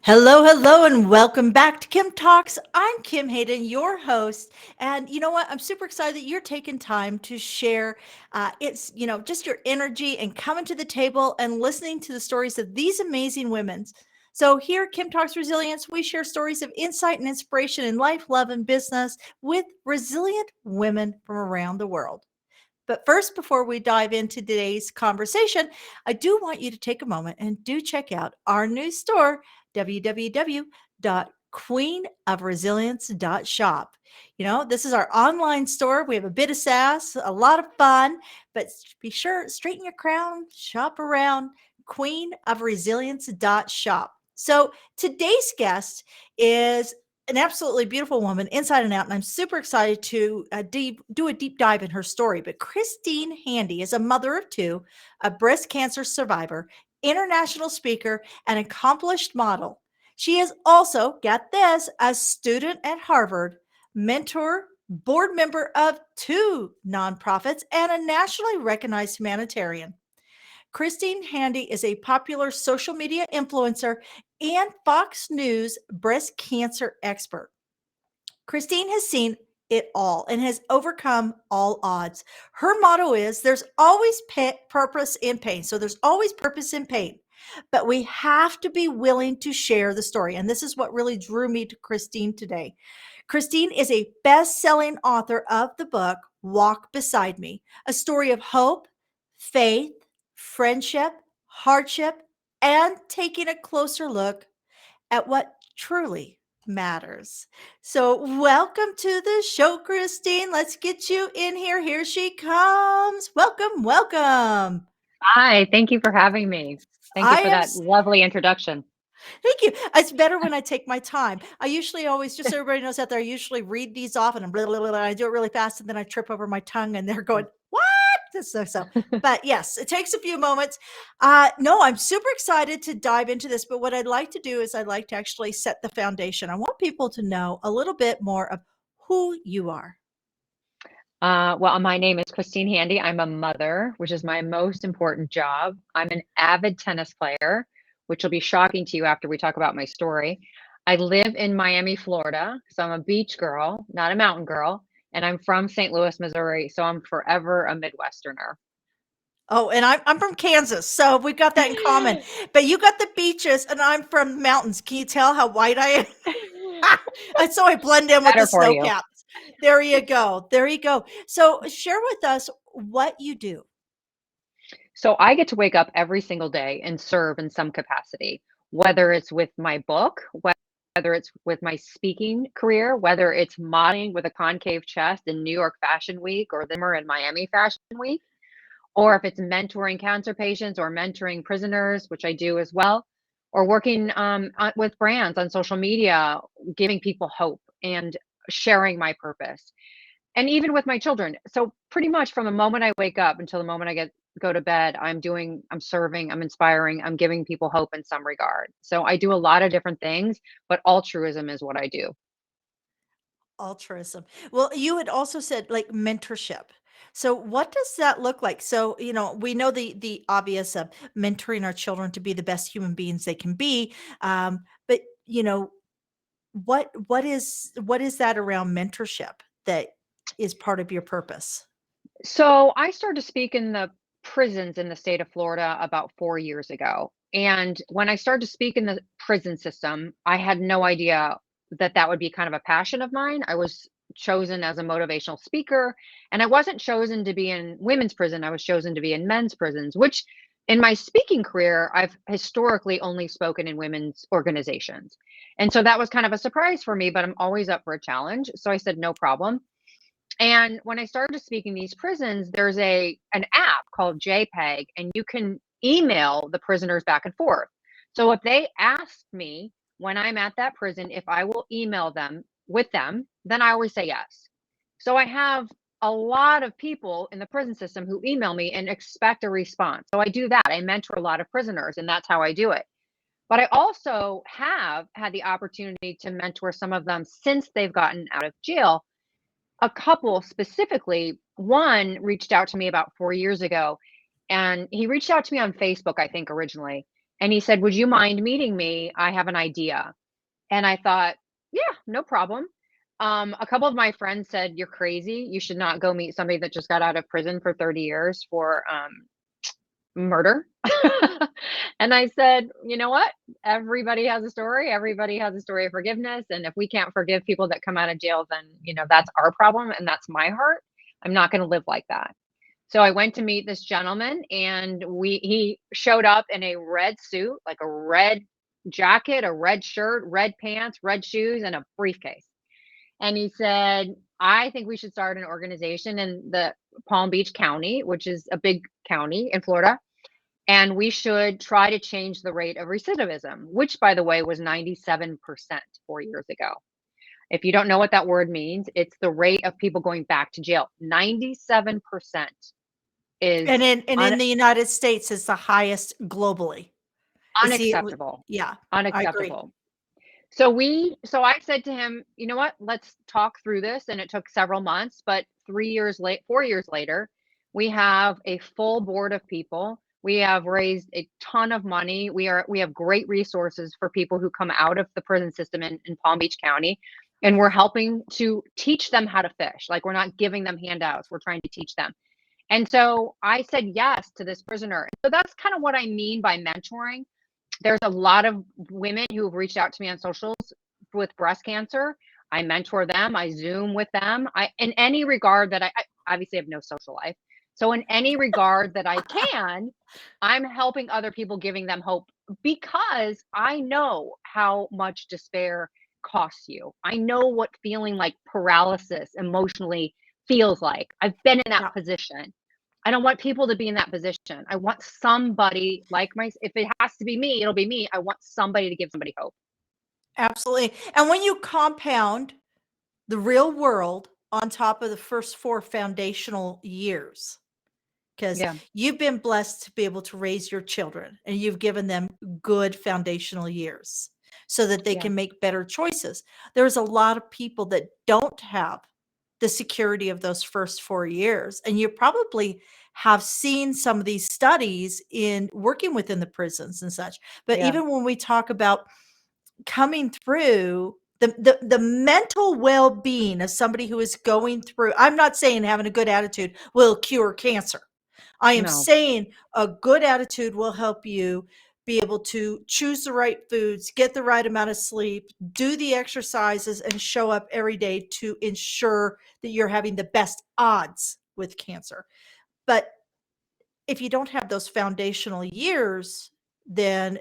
Hello, hello, and welcome back to Kim Talks. I'm Kim Hayden, your host. And you know what? I'm super excited that you're taking time to share just your energy and coming to the table and listening to the stories of these amazing women. So here at Kim Talks Resilience, we share stories of insight and inspiration in life, love, and business with resilient women from around the world. But first, before we dive into today's conversation, I do want you to take a moment and do check out our new store, www.queenofresilience.shop. This is our online store. We have a bit of sass, a lot of fun, but be sure, straighten your crown, shop around queenofresilience.shop. So today's guest is an absolutely beautiful woman inside and out, and I'm super excited to do a deep dive in her story. But Christine Handy is a mother of two, a breast cancer survivor, international speaker, and accomplished model. She is also, get this, a student at Harvard, mentor, board member of two nonprofits, and a nationally recognized humanitarian. Christine Handy is a popular social media influencer and Fox News breast cancer expert. Christine has seen it all and has overcome all odds. Her motto is there's always purpose in pain. So there's always purpose in pain, but we have to be willing to share the story. And this is what really drew me to Christine today. Christine is a best selling author of the book Walk Beside Me, a story of hope, faith, friendship, hardship, and taking a closer look at what truly matters. So, welcome to the show, Christine. Let's get you in here. Here she comes. Welcome, welcome. Hi, thank you for having me. Thank you I for am that lovely introduction. Thank you. It's better when I take my time. I usually always, just so everybody knows out there, I usually read these off and I'm blah, blah, blah, blah, I do it really fast and then I trip over my tongue and they're going, what? So. But yes, it takes a few moments. No, I'm super excited to dive into this. But what I'd like to do is I'd like to actually set the foundation. I want people to know a little bit more of who you are. Well, my name is Christine Handy. I'm a mother, which is my most important job. I'm an avid tennis player, which will be shocking to you after we talk about my story. I live in Miami, Florida, so I'm a beach girl, not a mountain girl. And I'm from St. Louis, Missouri, so I'm forever a Midwesterner. Oh, and I'm from Kansas, so we've got that in common. But you got the beaches, and I'm from mountains. Can you tell how white I am? And so I blend in with the Better for snow you. caps. There you go. There you go. So share with us what you do. So I get to wake up every single day and serve in some capacity, whether it's with my book, whether it's with my speaking career, whether it's modeling with a concave chest in New York Fashion Week or the in Miami Fashion Week, or if it's mentoring cancer patients or mentoring prisoners, which I do as well, or working with brands on social media, giving people hope and sharing my purpose, and even with my children. So pretty much from the moment I wake up until the moment I go to bed, I'm serving, I'm inspiring, I'm giving people hope in some regard. So I do a lot of different things, but altruism is what I do. Altruism. Well, you had also said like mentorship. So what does that look like? So, we know the obvious of mentoring our children to be the best human beings they can be. But what is that around mentorship that is part of your purpose? So I started to speak in the prisons in the state of Florida about 4 years ago. And when I started to speak in the prison system, I had no idea that that would be kind of a passion of mine. I was chosen as a motivational speaker, and I wasn't chosen to be in women's prison. I was chosen to be in men's prisons, which in my speaking career, I've historically only spoken in women's organizations. And so that was kind of a surprise for me, but I'm always up for a challenge. So I said, no problem. And when I started to speak in these prisons, there's an app called JPEG, and you can email the prisoners back and forth. So if they ask me when I'm at that prison if I will email them with them, then I always say yes. So I have a lot of people in the prison system who email me and expect a response. So I do that. I mentor a lot of prisoners, and that's how I do it. But I also have had the opportunity to mentor some of them since they've gotten out of jail. A couple specifically, one reached out to me about 4 years ago, and he reached out to me on Facebook, I think, originally. And he said, "Would you mind meeting me? I have an idea." And I thought, "Yeah, no problem." A couple of my friends said, "You're crazy. You should not go meet somebody that just got out of prison for 30 years for murder." And I said, "You know what? Everybody has a story. Everybody has a story of forgiveness. And if we can't forgive people that come out of jail, then, that's our problem. And that's my heart. I'm not going to live like that." So I went to meet this gentleman, and he showed up in a red suit, like a red jacket, a red shirt, red pants, red shoes, and a briefcase. And he said, "I think we should start an organization in the Palm Beach County, which is a big county in Florida. And we should try to change the rate of recidivism," which, by the way, was 97% 4 years ago. If you don't know what that word means, it's the rate of people going back to jail. 97% And is in the United States, it's the highest globally. It's the unacceptable. yeah, I agree. Unacceptable. So I said to him, "You know what? Let's talk through this." And it took several months, but 4 years later, we have a full board of people. We have raised a ton of money. We have great resources for people who come out of the prison system in Palm Beach County. And we're helping to teach them how to fish. Like, we're not giving them handouts. We're trying to teach them. And so I said yes to this prisoner. So that's kind of what I mean by mentoring. There's a lot of women who have reached out to me on socials with breast cancer. I mentor them. I Zoom with them. In any regard that I obviously have no social life. So in any regard that I can, I'm helping other people, giving them hope, because I know how much despair costs you. I know what feeling like paralysis emotionally feels like. I've been in that Yeah, position. I don't want people to be in that position. I want somebody like if it has to be me, it'll be me. I want somebody to give somebody hope. absolutely. And when you compound the real world on top of the first 4 foundational years, because Yeah. you've been blessed to be able to raise your children and you've given them good foundational years so that they Yeah. can make better choices. There's a lot of people that don't have the security of those first 4 years, and you probably have seen some of these studies in working within the prisons and such. But Yeah. even when we talk about coming through the mental well-being of somebody who is going through, I'm not saying having a good attitude will cure cancer. I am No. saying a good attitude will help you be able to choose the right foods, get the right amount of sleep, do the exercises, and show up every day to ensure that you're having the best odds with cancer. But if you don't have those foundational years, then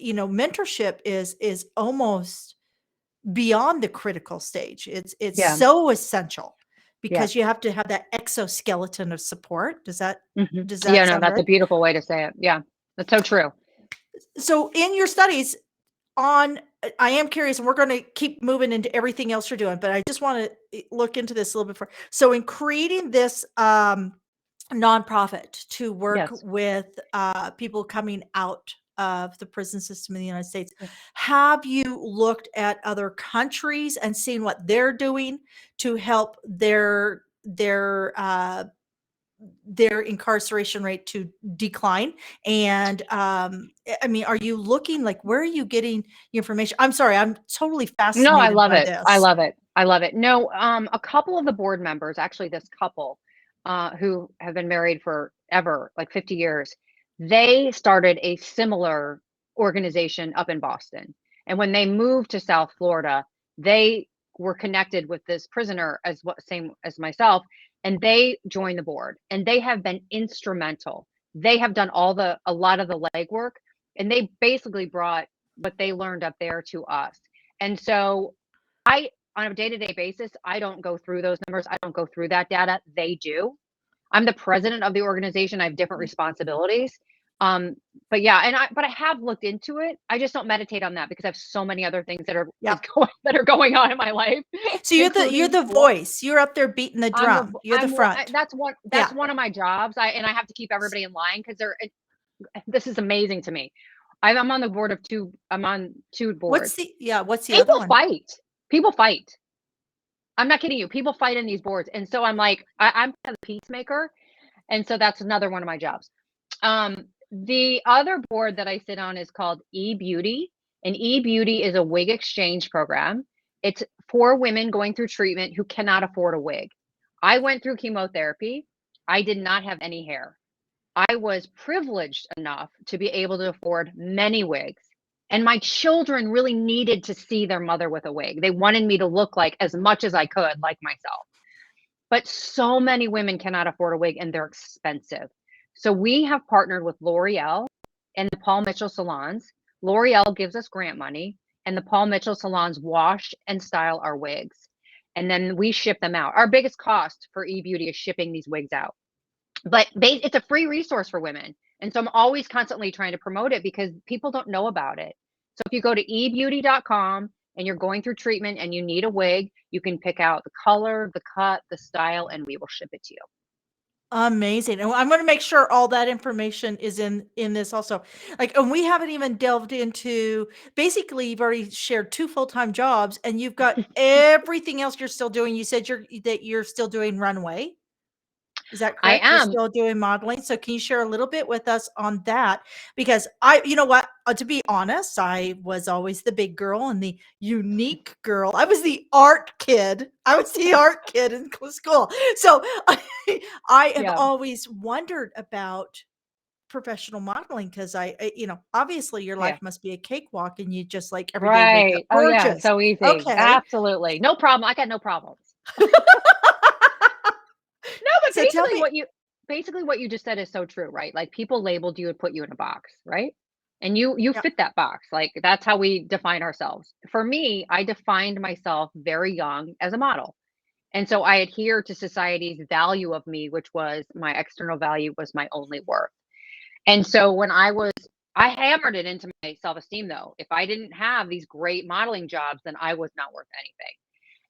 mentorship is almost beyond the critical stage. It's Yeah. so essential Yeah. because you have to have that exoskeleton of support. Does that does Yeah, that no, sound that's a right? beautiful way to say it. Yeah. That's so true. So in your studies on I am curious, and we're going to keep moving into everything else you're doing, but I just want to look into this a little bit further. So in creating this nonprofit to work Yes. with people coming out of the prison system in the United States, Yeah. have you looked at other countries and seen what they're doing to help their incarceration rate to decline? And I mean, are you looking like where are you getting your information? I'm sorry, I'm totally No, I fascinated love by it. I this. love it. I love it. No, a couple of the board members, actually this couple, who have been married forever, like 50 years, they started a similar organization up in Boston. And when they moved to South Florida, they were connected with this prisoner as what same as myself, and they joined the board, and they have been instrumental. They have done a lot of the legwork, and they basically brought what they learned up there to us. And so on a day-to-day basis, I don't go through those numbers. I don't go through that data. They do. I'm the president of the organization. I have different responsibilities. Um, but yeah, but I have looked into it. I just don't meditate on that because I have so many other things Yeah. that are going on in my life, So you're including the work. voice. You're up there beating the drum. You're the front. That's Yeah. one of my jobs. I have to keep everybody in line because this is amazing to me. I'm on the board of two. I'm on two boards. What's the other People one? fight. People fight. I'm not kidding you. People fight in these boards. And so I'm like, I'm a peacemaker. And so that's another one of my jobs. Um, The other board that I sit on is called eBeauty, and eBeauty is a wig exchange program. It's for women going through treatment who cannot afford a wig. I went through chemotherapy. I did not have any hair. I was privileged enough to be able to afford many wigs. And my children really needed to see their mother with a wig. They wanted me to look like as much as I could like myself. But so many women cannot afford a wig and they're expensive. So we have partnered with L'Oreal and the Paul Mitchell salons. L'Oreal gives us grant money and the Paul Mitchell salons wash and style our wigs. And then we ship them out. Our biggest cost for eBeauty is shipping these wigs out. But it's a free resource for women. And so I'm always constantly trying to promote it because people don't know about it. So if you go to ebeauty.com and you're going through treatment and you need a wig, you can pick out the color, the cut, the style, and we will ship it to you. Amazing. And I'm going to make sure all that information is in this also. Like, and we haven't even delved into, basically you've already shared 2 full-time jobs and you've got everything else you're still doing. You said you're still doing runway. Is that I correct? You're am. still doing modeling. So can you share a little bit with us on that? Because you know what, to be honest, I was always the big girl and the unique girl. I was the art kid. I was the art kid in school. So I have Yeah. always wondered about professional modeling because obviously your life Yeah. must be a cakewalk and you just like every day wake up Right. Oh yeah. gorgeous. So easy. Okay. Absolutely. No problem. I got no problems. No, but So tell me. basically what you just said is so true, right? Like people labeled you and put you in a box, right? And you Yeah. fit that box. Like that's how we define ourselves. For me, I defined myself very young as a model. And so I adhere to society's value of me, which was my external value was my only worth. And so I hammered it into my self-esteem though. If I didn't have these great modeling jobs, then I was not worth anything.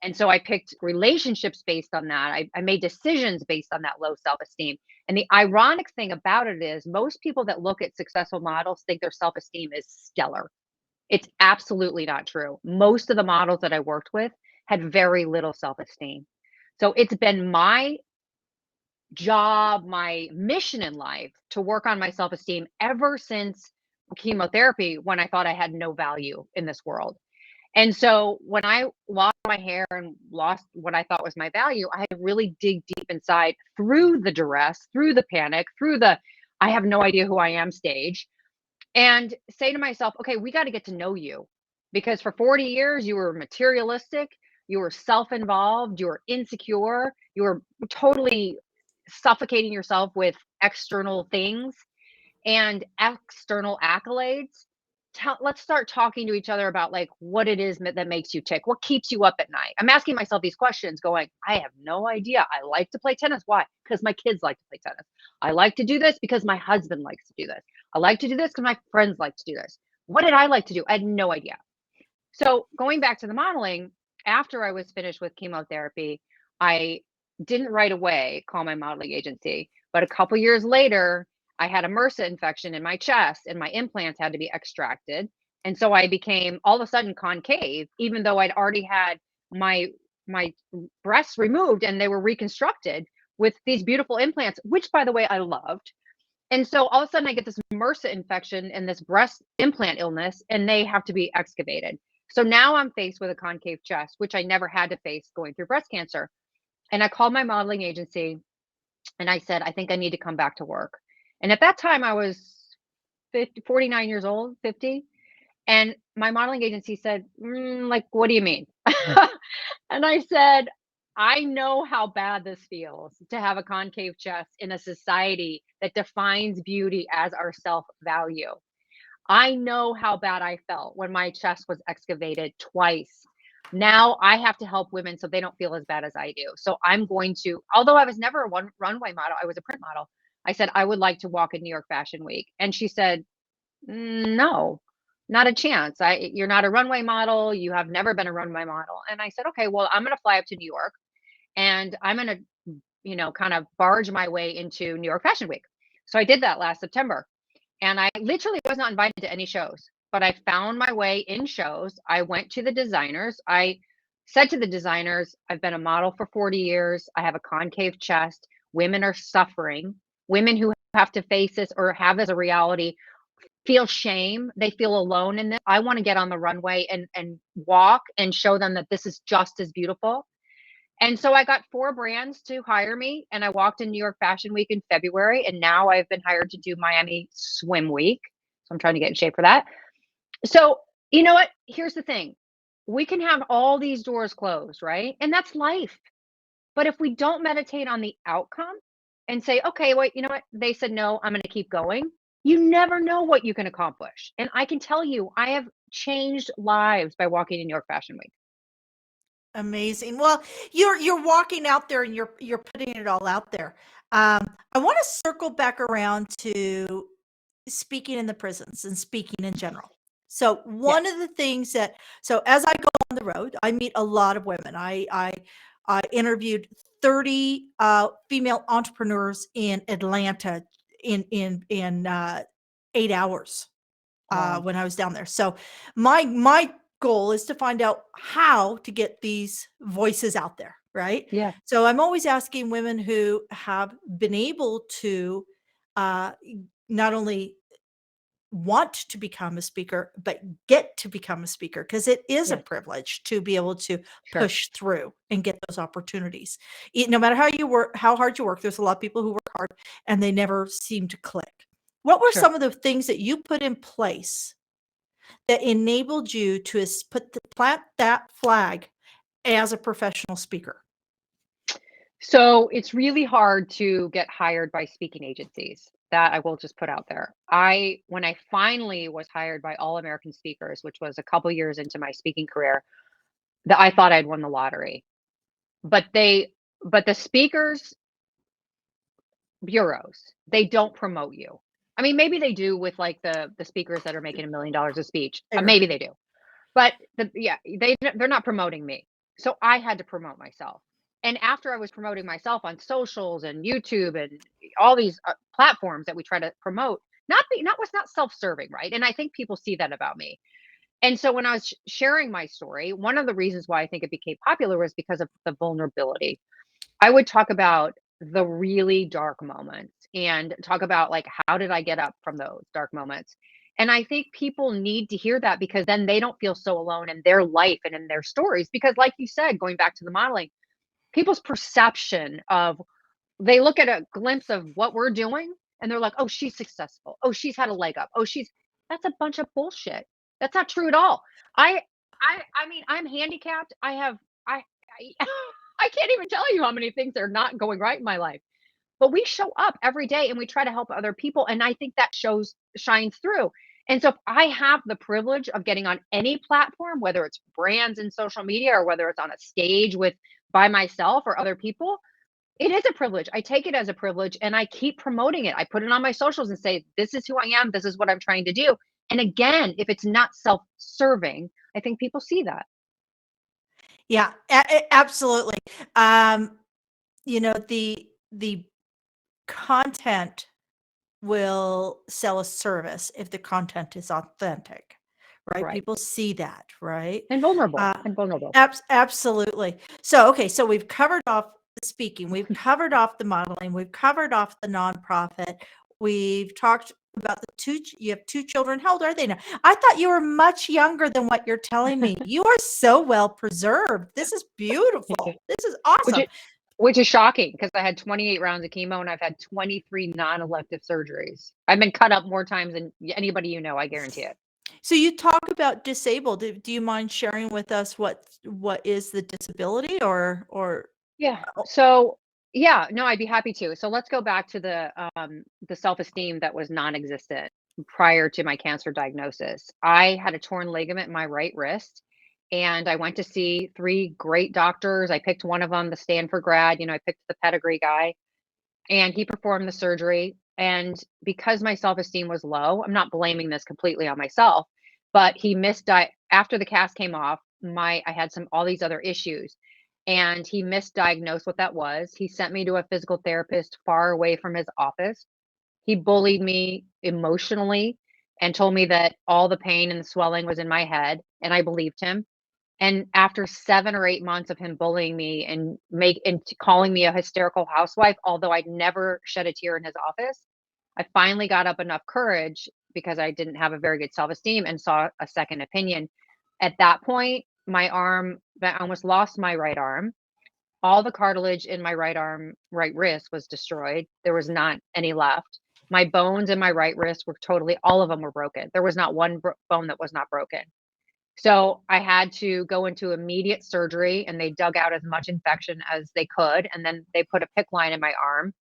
And so I picked relationships based on that. I made decisions based on that low self esteem. And the ironic thing about it is, most people that look at successful models think their self esteem is stellar. It's absolutely not true. Most of the models that I worked with had very little self esteem. So it's been my job, my mission in life to work on my self esteem ever since chemotherapy when I thought I had no value in this world. And so when I lost my hair and lost what I thought was my value, I had to really dig deep inside through the duress, through the panic, through the I have no idea who I am stage, and say to myself, okay, we got to get to know you because for 40 years you were materialistic, you were self involved, you were insecure, you were totally suffocating yourself with external things and external accolades. Let's start talking to each other about like what it is that makes you tick. What keeps you up at night? I'm asking myself these questions going, I have no idea. I like to play tennis. Why? Because my kids like to play tennis. I like to do this because my husband likes to do this. I like to do this because my friends like to do this. What did I like to do? I had no idea. So going back to the modeling, after I was finished with chemotherapy, I didn't right away call my modeling agency. But a couple years later, I had a MRSA infection in my chest and my implants had to be extracted. And so I became all of a sudden concave, even though I'd already had my breasts removed and they were reconstructed with these beautiful implants, which by the way, I loved. And so all of a sudden I get this MRSA infection and this breast implant illness, and they have to be excavated. So now I'm faced with a concave chest, which I never had to face going through breast cancer. And I called my modeling agency and I said, I think I need to come back to work. And at that time I was 49 years old, 50. And my modeling agency said, like, what do you mean? And I said, I know how bad this feels to have a concave chest in a society that defines beauty as our self value. I know how bad I felt when my chest was excavated twice. Now I have to help women so they don't feel as bad as I do. So I'm going to, although I was never a runway model, I was a print model. I said, I would like to walk in New York Fashion Week. And she said, no, not a chance. You're not a runway model. You have never been a runway model. And I said, okay, well, I'm going to fly up to New York and I'm going to, kind of barge my way into New York Fashion Week. So I did that last September. And I literally was not invited to any shows, but I found my way in shows. I went to the designers. I said to the designers, I've been a model for 40 years. I have a concave chest. Women are suffering. Women who have to face this or have this as a reality feel shame. They feel alone in this. I want to get on the runway and walk and show them that this is just as beautiful. And so I got 4 brands to hire me, and I walked in New York Fashion Week in February, and now I've been hired to do Miami Swim Week. So I'm trying to get in shape for that. So, you know what? Here's the thing. We can have all these doors closed, right? And that's life. But if we don't meditate on the outcome and say, okay, wait, you know what? They said no, I'm going to keep going. You never know what you can accomplish. And I can tell you, I have changed lives by walking in New York Fashion Week. Amazing. Well, you're walking out there and you're putting it all out there. I want to circle back around to speaking in the prisons and speaking in general. So Yeah. one of the things that so as I go on the road, I meet a lot of women. I interviewed 30 female entrepreneurs in Atlanta in 8 hours Wow. when I was down there. So my goal is to find out how to get these voices out there, right? Yeah. So I'm always asking women who have been able to uh, not only want to become a speaker, but get to become a speaker because it is a Yeah. privilege to be able to Sure. push through and get those opportunities. No matter how you work, how hard you work, there's a lot of people who work hard and they never seem to click. What were Sure. some of the things that you put in place that enabled you to plant that flag as a professional speaker? So it's really hard to get hired by speaking agencies. That I will just put out there. When I finally was hired by All American Speakers, which was a couple years into my speaking career, that I thought I'd won the lottery. But the speakers bureaus, they don't promote you. I mean, maybe they do with like the speakers that are making $1 million a speech. Sure. Maybe they do. But yeah, they're not promoting me. So I had to promote myself. And after I was promoting myself on socials and YouTube and all these platforms that we try to promote, not self-serving, right? And I think people see that about me. And so when I was sharing my story, one of the reasons why I think it became popular was because of the vulnerability. I would talk about the really dark moments and talk about like how did I get up from those dark moments. And I think people need to hear that because then they don't feel so alone in their life and in their stories. Because, like you said, going back to the modeling, people's perception of they look at a glimpse of what we're doing and they're like, oh, she's successful. Oh, she's had a leg up. Oh, she's that's a bunch of bullshit. That's not true at all. I I mean, I'm handicapped. I I can't even tell you how many things are not going right in my life. But we show up every day and we try to help other people. And I think that shines through. And so if I have the privilege of getting on any platform, whether it's brands and social media or whether it's on a stage with by myself or other people, it is a privilege. I take it as a privilege and I keep promoting it. I put it on my socials and say, this is who I am. This is what I'm trying to do. And again, if it's not self serving, I think people see that. Yeah, absolutely. Um, the content will sell a service if the content is authentic, right? Right. People see that, right? And vulnerable Uh, and vulnerable. absolutely. So, okay, so we've covered off the speaking, we've covered off the modeling, we've covered off the nonprofit, we've talked about you have 2 children. How old are they now? I thought you were much younger than what you're telling me. You are so well preserved. This is Thank you. beautiful. This is Which awesome. is which is shocking because I had 28 rounds of chemo and I've had 23 non-elective surgeries. I've been cut up more times than anybody you know, I guarantee it. So you talk about disabled. Do you mind sharing with us what is the disability or Yeah. oh, So, yeah, no, I'd be happy to. So let's go back to the self-esteem that was non-existent prior to my cancer diagnosis. I had a torn ligament in my right wrist and I went to see 3 great doctors. I picked one of them, the Stanford grad, I picked the pedigree guy and he performed the surgery. And because my self-esteem was low, I'm not blaming this completely on myself, but he after the cast came off, I had all these other issues and he misdiagnosed what that was. He sent me to a physical therapist far away from his office. He bullied me emotionally and told me that all the pain and the swelling was in my head, and I believed him. And after 7 or 8 months of him bullying me and calling me a hysterical housewife, although I'd never shed a tear in his office, I finally got up enough courage because I didn't have a very good self-esteem and saw a second opinion. At that point, my arm I almost lost my right arm. All the cartilage in my right arm, right wrist was destroyed. There was not any left. My bones in my right wrist were totally all of them were broken. There was not one bone that was not broken. So I had to go into immediate surgery and they dug out as much infection as they could. And then they put a PICC line in my arm.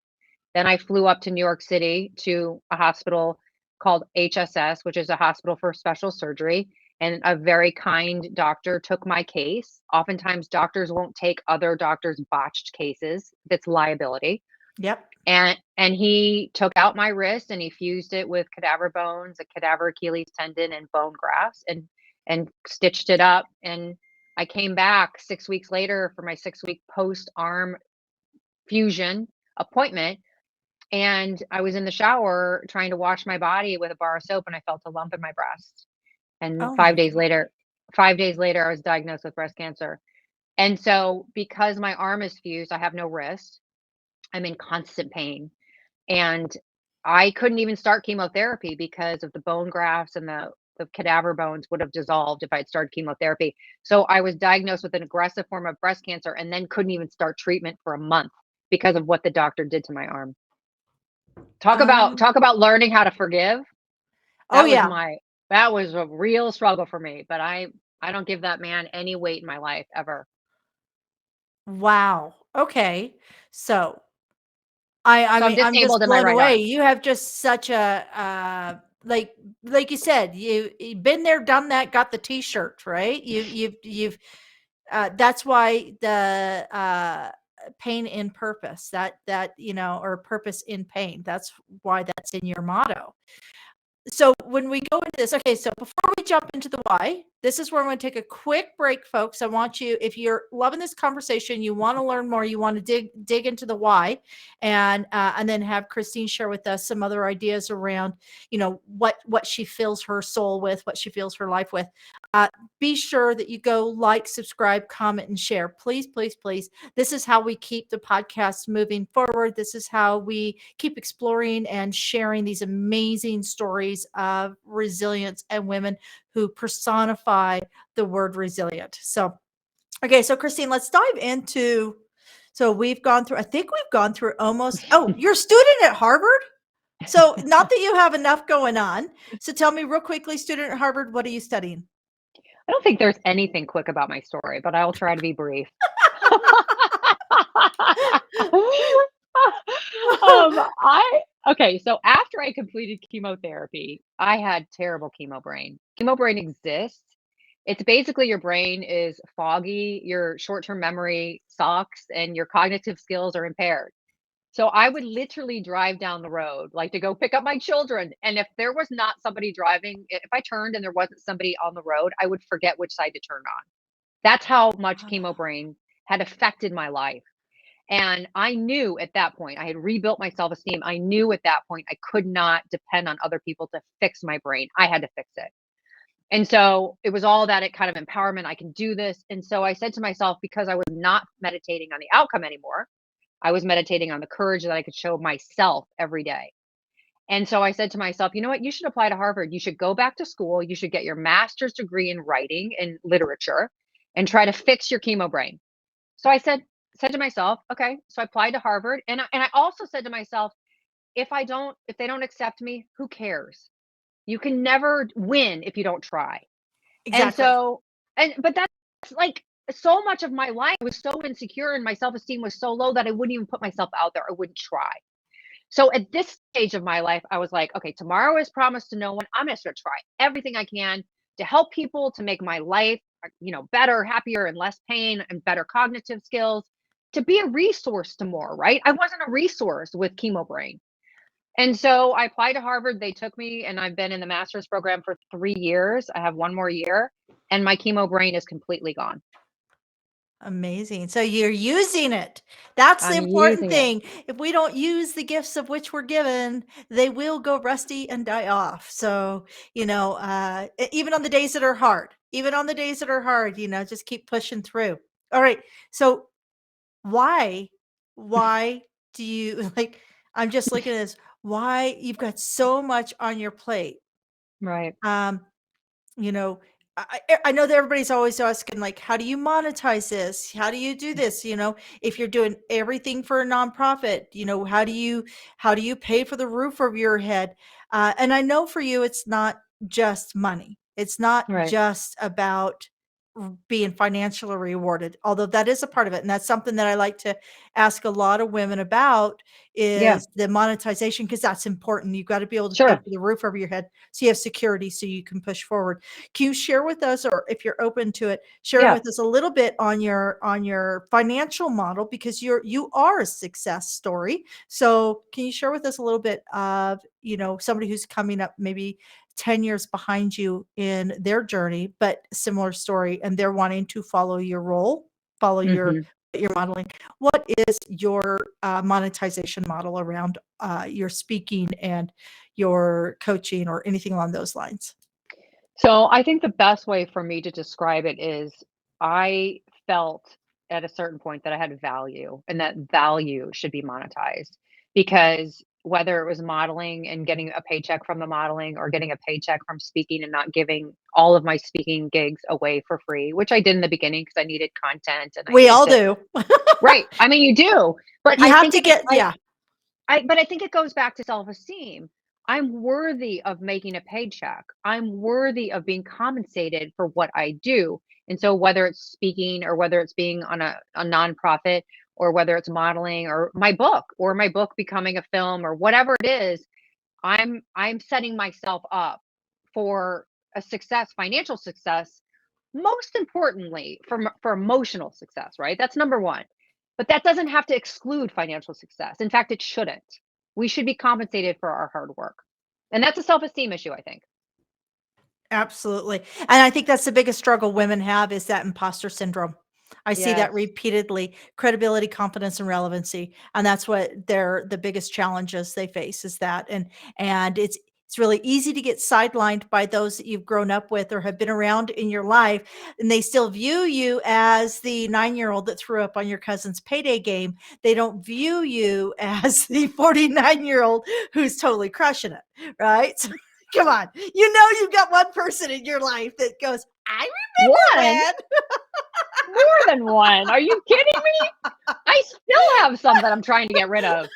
Then I flew up to New York City to a hospital called HSS, which is a hospital for special surgery. And a very kind doctor took my case. Oftentimes, doctors won't take other doctors' botched cases. That's liability. Yep. And he took out my wrist and he fused it with cadaver bones, a cadaver Achilles tendon, and bone grafts, and stitched it up. And I came back 6 weeks later for my 6-week post arm fusion appointment. And I was in the shower trying to wash my body with a bar of soap, and I felt a lump in my breast. And Oh my 5 days God. later, 5 days later, I was diagnosed with breast cancer. And so, because my arm is fused, I have no wrist. I'm in constant pain. And I couldn't even start chemotherapy because of the bone grafts and the cadaver bones would have dissolved if I'd started chemotherapy. So I was diagnosed with an aggressive form of breast cancer and then couldn't even start treatment for a month because of what the doctor did to my arm. Um, Talk about learning how to forgive. oh That was yeah. my that was a real struggle for me, but I don't give that man any weight in my life ever. Wow. Okay. So I So I'm mean, I'm disabled just in my blown right away. arm. You have just such a, like you said, you've been there, done that, got the T-shirt, right? You've that's why the, pain in purpose, that, or purpose in pain. That's why that's in your motto. So when we go into this, okay, so before we jump into the why, this is where I'm going to take a quick break, folks. I want you, if you're loving this conversation, you want to learn more, you want to dig into the why, and then have Christine share with us some other ideas around, what she fills her soul with, what she fills her life with. Uh, be sure that you go like, subscribe, comment, and share. Please, please, please. This is how we keep the podcast moving forward. This is how we keep exploring and sharing these amazing stories of resilience and women who personify the word resilient. So, okay, so Christine, let's dive into. So we've gone through, I think we've gone through almost, oh, you're a student at Harvard? So, not that you have enough going on. So, tell me real quickly, student at Harvard, what are you studying? I don't think there's anything quick about my story, but I will try to be brief. I okay, so after I completed chemotherapy, I had terrible chemo brain. Chemo brain exists. It's basically your brain is foggy, your short-term memory sucks, and your cognitive skills are impaired. So I would literally drive down the road, like to go pick up my children. And if there was not somebody driving, if I turned and there wasn't somebody on the road, I would forget which side to turn on. That's how much chemo brain had affected my life. And I knew at that point, I had rebuilt my self esteem. I knew at that point I could not depend on other people to fix my brain. I had to fix it. And so it was all that kind of empowerment. I can do this. And so I said to myself, because I was not meditating on the outcome anymore, I was meditating on the courage that I could show myself every day. And so I said to myself, you know what? You should apply to Harvard. You should go back to school. You should get your master's degree in writing and literature and try to fix your chemo brain. So I said to myself, okay. So I applied to Harvard, and I also said to myself, if they don't accept me, who cares? You can never win if you don't try. And Exactly. so, but that's like so much of my life. I was so insecure and my self-esteem was so low that I wouldn't even put myself out there. I wouldn't try. So at this stage of my life, I was like, okay, tomorrow is promised to no one. I'm just going to try everything I can to help people, to make my life, better, happier, and less pain, and better cognitive skills, to be a resource to more, right? I wasn't a resource with chemo brain. And so I applied to Harvard. They took me, and I've been in the master's program for 3 years. I have one more year, and my chemo brain is completely gone. Amazing. So you're using it. That's the I'm important using it. thing. If we don't use the gifts of which we're given, they will go rusty and die off. So, even on the days that are hard, just keep pushing through. All right. So why, why do you like, I'm just looking at this, why you've got so much on your plate. Right. Um, you know, I know that everybody's always asking, like, how do you monetize this? How do you do this? If you're doing everything for a nonprofit, how do you pay for the roof over your head? And I know for you, it's not just money. It's not Right. just about being financially rewarded, although that is a part of it. And that's something that I like to ask a lot of women about Yeah. is the monetization, because that's important. You've got to be able to pay Sure. for the roof over your head so you have security so you can push forward. Can you share with us, or if you're open to it, share Yeah. with us a little bit on your financial model, because you are a success story. So can you share with us a little bit of, somebody who's coming up maybe 10 years behind you in their journey, but similar story, and they're wanting to follow your role, follow your hmm your modeling. What is your monetization model around your speaking and your coaching or anything along those lines? So I think the best way for me to describe it is I felt at a certain point that I had value and that value should be monetized because whether it was modeling and getting a paycheck from the modeling or getting a paycheck from speaking and not giving all of my speaking gigs away for free, which I did in the beginning because I needed content and I We needed all to. do. Right. I mean, you do, but You have to get, yeah. but I think it goes back to self-esteem. I'm worthy of making a paycheck. I'm worthy of being compensated for what I do. And so whether it's speaking or whether it's being on a nonprofit or whether it's modeling or my book becoming a film or whatever it is, I'm setting myself up for a success, financial success, most importantly for emotional success, right? That's number one. But that doesn't have to exclude financial success. In fact, it shouldn't. We should be compensated for our hard work. And that's a self-esteem issue, I think. Absolutely. And I think that's the biggest struggle women have is that imposter syndrome. I see that Yes. repeatedly, credibility, confidence, and relevancy. And that's what the biggest challenges they face is that. And it's really easy to get sidelined by those that you've grown up with or have been around in your life, and they still view you as the 9-year-old that threw up on your cousin's payday game. They don't view you as the 49-year-old who's totally crushing it, right? So come on. You've got one person in your life that goes, I remember One? when. More than one. Are you kidding me? I still have some that I'm trying to get rid of.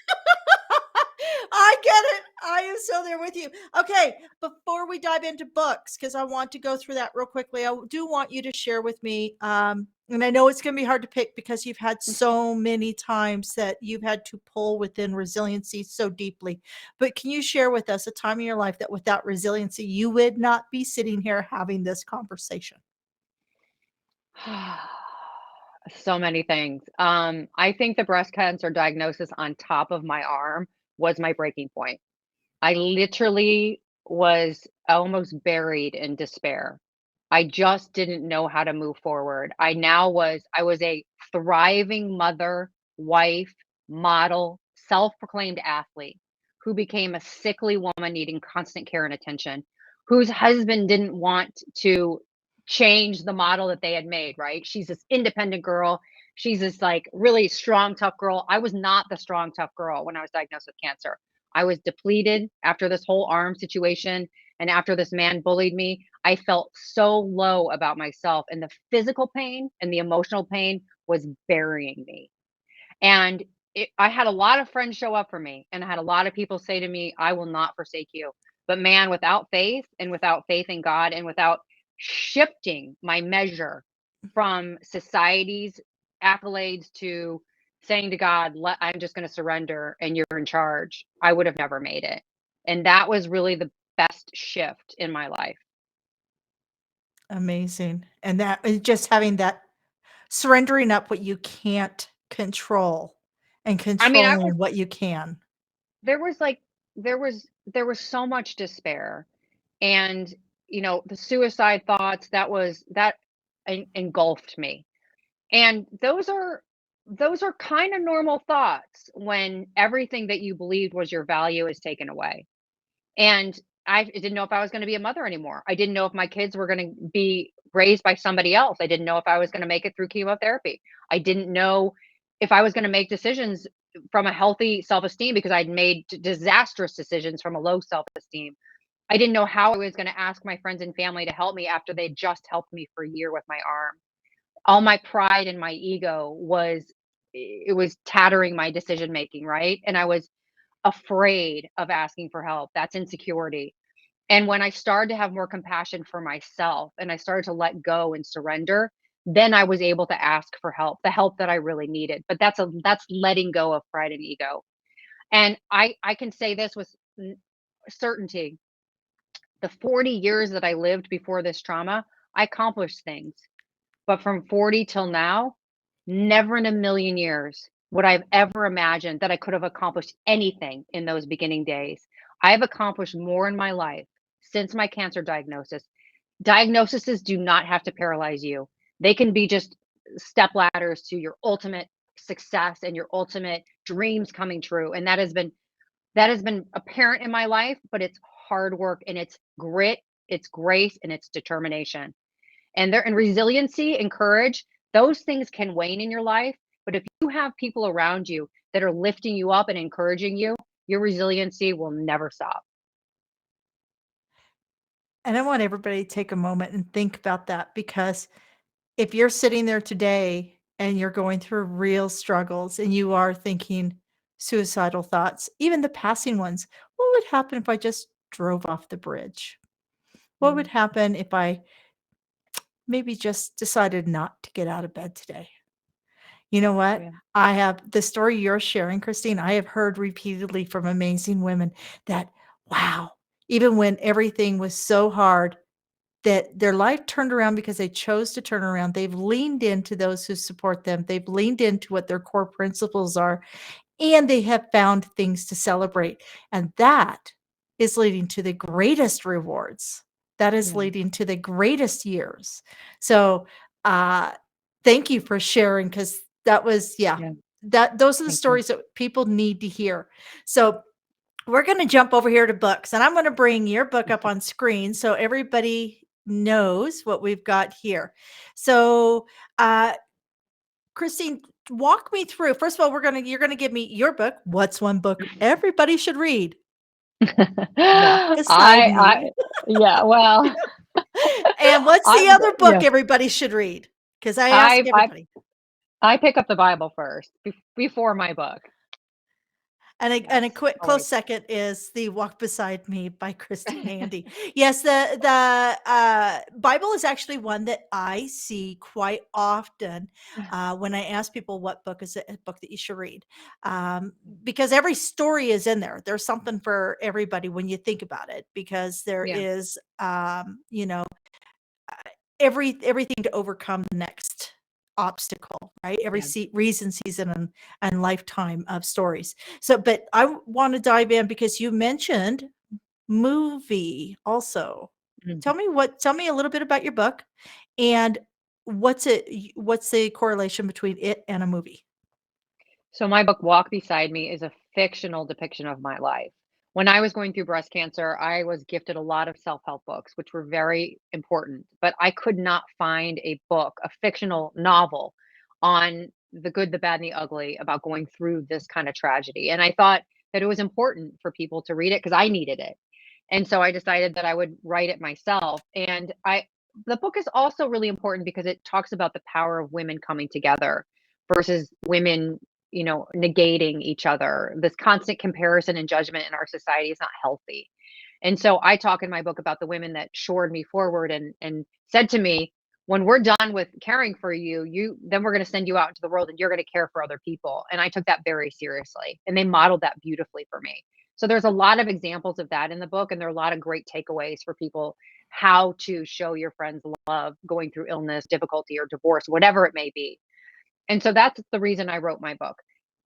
I get it. I am so there with you. Okay, before we dive into books, because I want to go through that real quickly, I do want you to share with me. And I know it's going to be hard to pick because you've had so many times that you've had to pull within resiliency so deeply. But can you share with us a time in your life that without resiliency, you would not be sitting here having this conversation? So many things. I think the breast cancer diagnosis on top of my arm was my breaking point. I literally was almost buried in despair. I just didn't know how to move forward. I was a thriving mother, wife, model, self-proclaimed athlete who became a sickly woman needing constant care and attention, whose husband didn't want to change the model that they had made, right? She's this independent girl. She's this like really strong, tough girl. I was not the strong, tough girl when I was diagnosed with cancer. I was depleted after this whole arm situation. And after this man bullied me, I felt so low about myself. And the physical pain and the emotional pain was burying me. And I had a lot of friends show up for me. And I had a lot of people say to me, I will not forsake you. But man, without faith and without faith in God and without shifting my measure from society's accolades to saying to God, I'm just going to surrender and you're in charge, I would have never made it. And that was really the best shift in my life. Amazing. And just having that surrendering up what you can't control and I mean, I was controlling what you can. there was like there was so much despair and the suicide thoughts that engulfed me. And those are kind of normal thoughts when everything that you believed was your value is taken away. And I didn't know if I was gonna be a mother anymore. I didn't know if my kids were gonna be raised by somebody else. I didn't know if I was gonna make it through chemotherapy. I didn't know if I was gonna make decisions from a healthy self-esteem because I'd made disastrous decisions from a low self-esteem. I didn't know how I was gonna ask my friends and family to help me after they just helped me for a year with my arm. All my pride and my ego it was tattering my decision making, right? And I was afraid of asking for help. That's insecurity. And when I started to have more compassion for myself and I started to let go and surrender, then I was able to ask for help, the help that I really needed. But that's letting go of pride and ego. And I can say this with certainty. The 40 years that I lived before this trauma, I accomplished things. But from 40 till now, never in a million years would I have ever imagined that I could have accomplished anything in those beginning days. I have accomplished more in my life since my cancer diagnosis. Diagnoses do not have to paralyze you. They can be just step ladders to your ultimate success and your ultimate dreams coming true. And that has been apparent in my life, but it's hard work and it's grit, it's grace, and it's determination. And resiliency and courage, those things can wane in your life, but if you have people around you that are lifting you up and encouraging you, your resiliency will never stop. And I want everybody to take a moment and think about that because if you're sitting there today and you're going through real struggles and you are thinking suicidal thoughts, even the passing ones, what would happen if I just drove off the bridge? What would Mm, happen if I maybe just decided not to get out of bed today? You know what? yeah, I have the story you're sharing, Christine, I have heard repeatedly from amazing women that, wow, even when everything was so hard, that their life turned around because they chose to turn around. They've leaned into those who support them. They've leaned into what their core principles are, and they have found things to celebrate. And that is leading to the greatest rewards. That is yeah, leading to the greatest years. So, uh, thank you for sharing because that was, yeah, yeah. those are the Thank you. stories that people need to hear. So, we're going to jump over here to books, and I'm going to bring your book up on screen so everybody knows what we've got here. So, Christine, walk me through. First of all, you're gonna give me your book. What's one book everybody should read? Walk Beside I Me. yeah, well, And what's the I'm other book yeah. everybody should read? Because I ask I I everybody. I pick up the Bible first before my book. And a Yes, quick close always. second is The Walk Beside Me by Christine Handy. Yes, the Bible is actually one that I see quite often, when I ask people what book is a book that you should read, because every story is in there. There's something for everybody when you think about it, because there Yeah, is, everything to overcome the next obstacle, right? Every yeah. reason, season, and lifetime of stories. So, but I want to dive in because you mentioned movie also. Mhm. Tell me a little bit about your book and what's the correlation between it and a movie? So my book, Walk Beside Me, is a fictional depiction of my life. When I was going through breast cancer, I was gifted a lot of self-help books, which were very important, but I could not find a book, a fictional novel on the good, the bad, and the ugly about going through this kind of tragedy. And I thought that it was important for people to read it because I needed it. And so I decided that I would write it myself. And the book is also really important because it talks about the power of women coming together versus women, negating each other. This constant comparison and judgment in our society is not healthy. And so I talk in my book about the women that shored me forward and said to me, when we're done with caring for you, then we're going to send you out into the world and you're going to care for other people. And I took that very seriously. And they modeled that beautifully for me. So there's a lot of examples of that in the book, and there are a lot of great takeaways for people how to show your friends love going through illness, difficulty, or divorce, whatever it may be. And so that's the reason I wrote my book.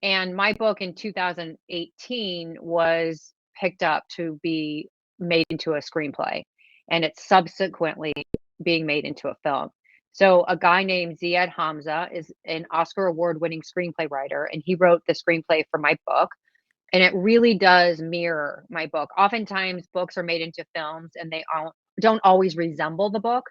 And my book in 2018 was picked up to be made into a screenplay, and it's subsequently being made into a film. So a guy named Ziad Hamza is an Oscar award-winning screenplay writer, and he wrote the screenplay for my book. And it really does mirror my book. Oftentimes, books are made into films, and they don't always resemble the book.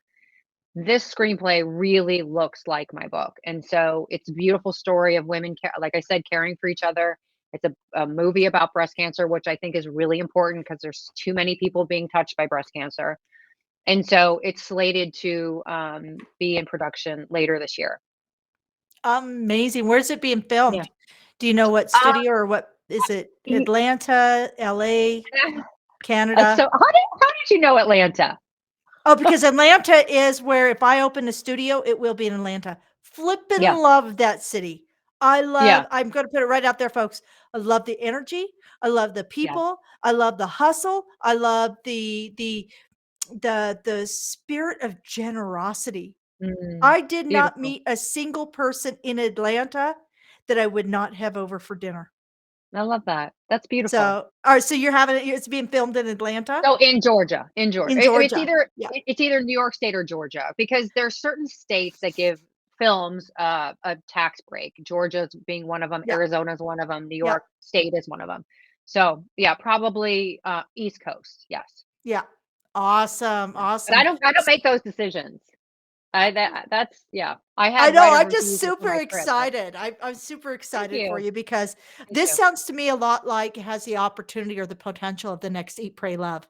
This screenplay really looks like my book, and so it's a beautiful story of women, like I said, caring for each other. It's a movie about breast cancer, which I think is really important because there's too many people being touched by breast cancer. And so it's slated to be in production later this year. Amazing. Where's it being Yeah. filmed? Do you know what Uh, studio or what is it? y- Atlanta, LA, so Canada? how did you know Atlanta? Oh, because Atlanta is where if I open a studio, it will be in Atlanta. Flippin' Yeah, love that city. yeah, I'm gonna put it right out there, folks. I love the energy. I love the yeah. people. I love the hustle. I love the spirit of generosity. I did not Beautiful. meet a single person in Atlanta that I would not have over for dinner. I love that. That's beautiful. So, alright, so you're having it's being filmed in Atlanta? So in Georgia, In it's Georgia. either Yeah, it's either New York State or Georgia because there's certain states that give films a tax break. Georgia's being one of them, yeah, Arizona's one of them, New yeah, York State is one of them. So yeah, probably East Coast, yes. yeah. Awesome, Yeah. But awesome. I don't make those decisions. That's yeah. I I have know, right of I'm just refusal for super my trip. But excited. I'm super thank excited for you. you because Thank this you. sounds to me a lot like it has the opportunity or the potential of the next Eat, Pray, Love.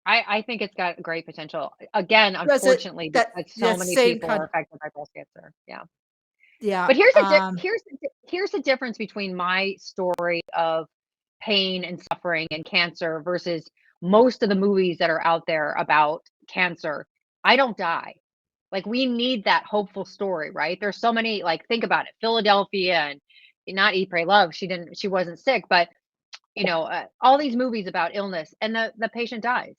I think it's got great potential. Again, Does it unfortunately, that because so that many same people are kind affected by breast cancer. Yeah. yeah, But here's the difference between my story of pain and suffering and cancer versus most of the movies that are out there about cancer. I don't die. Like we need that hopeful story, right? There's so many like think about it. Philadelphia and not Eat Pray Love. She wasn't sick, but all these movies about illness and the patient dies.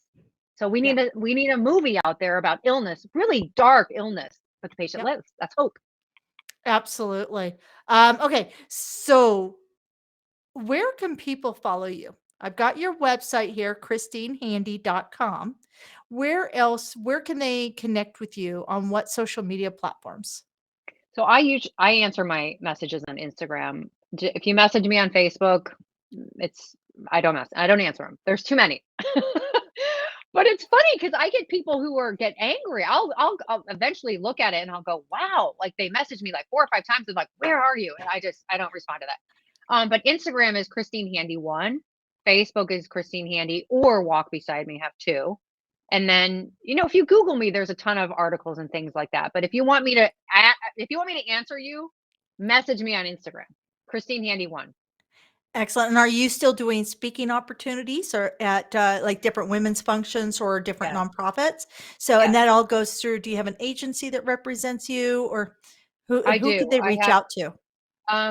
So yeah, we need a movie out there about illness, really dark illness, but the patient yep, lives. That's hope. absolutely. Okay, so where can people follow you? I've got your website here, christinehandy.com. Where can they connect with you on what social media platforms? So I answer my messages on Instagram. If you message me on Facebook, it's I don't answer them. There's too many. But it's funny because I get people who are get angry. I'll eventually look at it and I'll go, wow, like they message me like 4 or 5 times and like, where are you? And I don't respond to that. But Instagram is Christine Handy one, Facebook is Christine Handy or Walk Beside Me have two. And then, if you Google me, there's a ton of articles and things like that. But if you want me to answer you, message me on Instagram, Christine Handy one. Excellent. And are you still doing speaking opportunities or at like different women's functions or different Yes, nonprofits? So, and yes, that all goes through, do you have an agency that represents you or I who do. could they I reach have out to?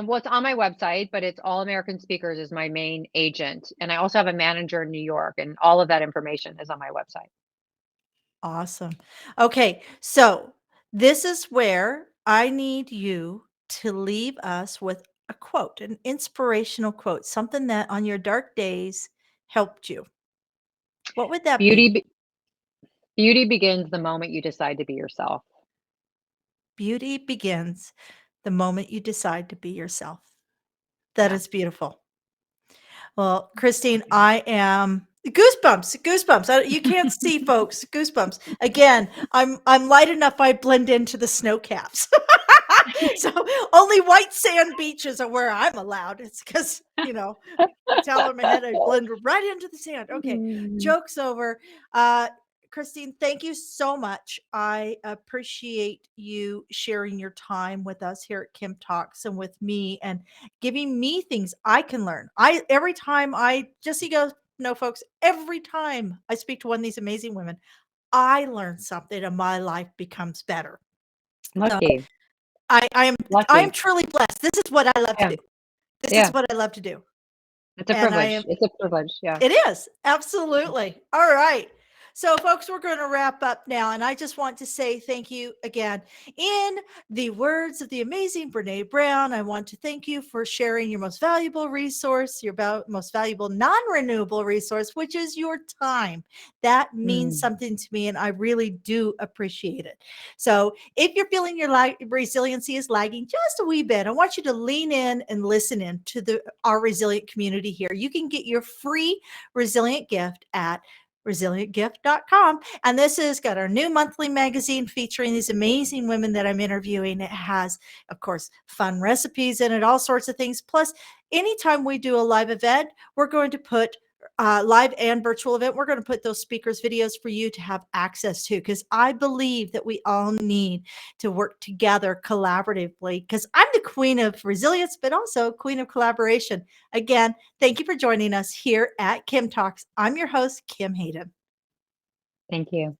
well, it's on my website, but it's All American Speakers is my main agent, and I also have a manager in New York, and all of that information is on my website. Awesome. Okay. So this is where I need you to leave us with a quote, an inspirational quote, something that on your dark days helped you. What would that Beauty, be? be- beauty begins the moment you decide to be yourself. Beauty begins the moment you decide to be yourself. That Yeah. is beautiful. Well, Christine, I am goosebumps, goosebumps. You can't see, folks, goosebumps. Again, I'm light enough. I blend into the snow caps, so only white sand beaches are where I'm allowed. It's because the towel on my head, I blend right into the sand. Okay, Mm. joke's over. Uh, Christine, thank you so much. I appreciate you sharing your time with us here at Kim Talks and with me and giving me things I can learn. Every time I just so you go, no, folks, every time I speak to one of these amazing women, I learn something and my life becomes better. So Lucky, I am lucky. truly blessed. This is what I love to Yeah, do. This is yeah. what I love to do. It's a And I privilege. am It's a privilege. Yeah. it is absolutely. All right. So, folks, we're going to wrap up now. And I just want to say thank you again. In the words of the amazing Brene Brown, I want to thank you for sharing your most valuable resource, your most valuable non renewable resource, which is your time. That means Mm. something to me, and I really do appreciate it. So, if you're feeling your resiliency is lagging just a wee bit, I want you to lean in and listen in to our resilient community here. You can get your free resilient gift at resilientgift.com. And this has got our new monthly magazine featuring these amazing women that I'm interviewing. It has, of course, fun recipes in it, all sorts of things. Plus, anytime we do a live event, we're going to put live and virtual event, we're going to put those speakers videos for you to have access to, because I believe that we all need to work together collaboratively, because I'm the queen of resilience, but also queen of collaboration. Again, thank you for joining us here at Kim Talks. I'm your host, Kim Hayden. Thank you.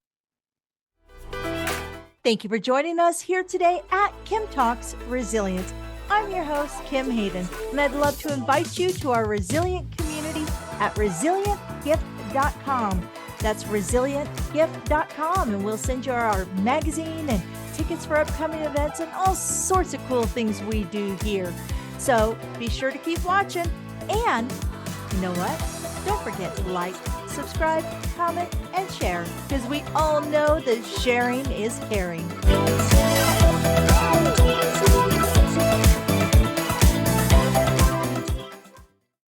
Thank you for joining us here today at Kim Talks Resilience. I'm your host, Kim Hayden, and I'd love to invite you to our resilient community at resilientgift.com. That's resilientgift.com, and we'll send you our magazine and tickets for upcoming events and all sorts of cool things we do here. So be sure to keep watching, and you know what? Don't forget to like, subscribe, comment, and share, because we all know that sharing is caring.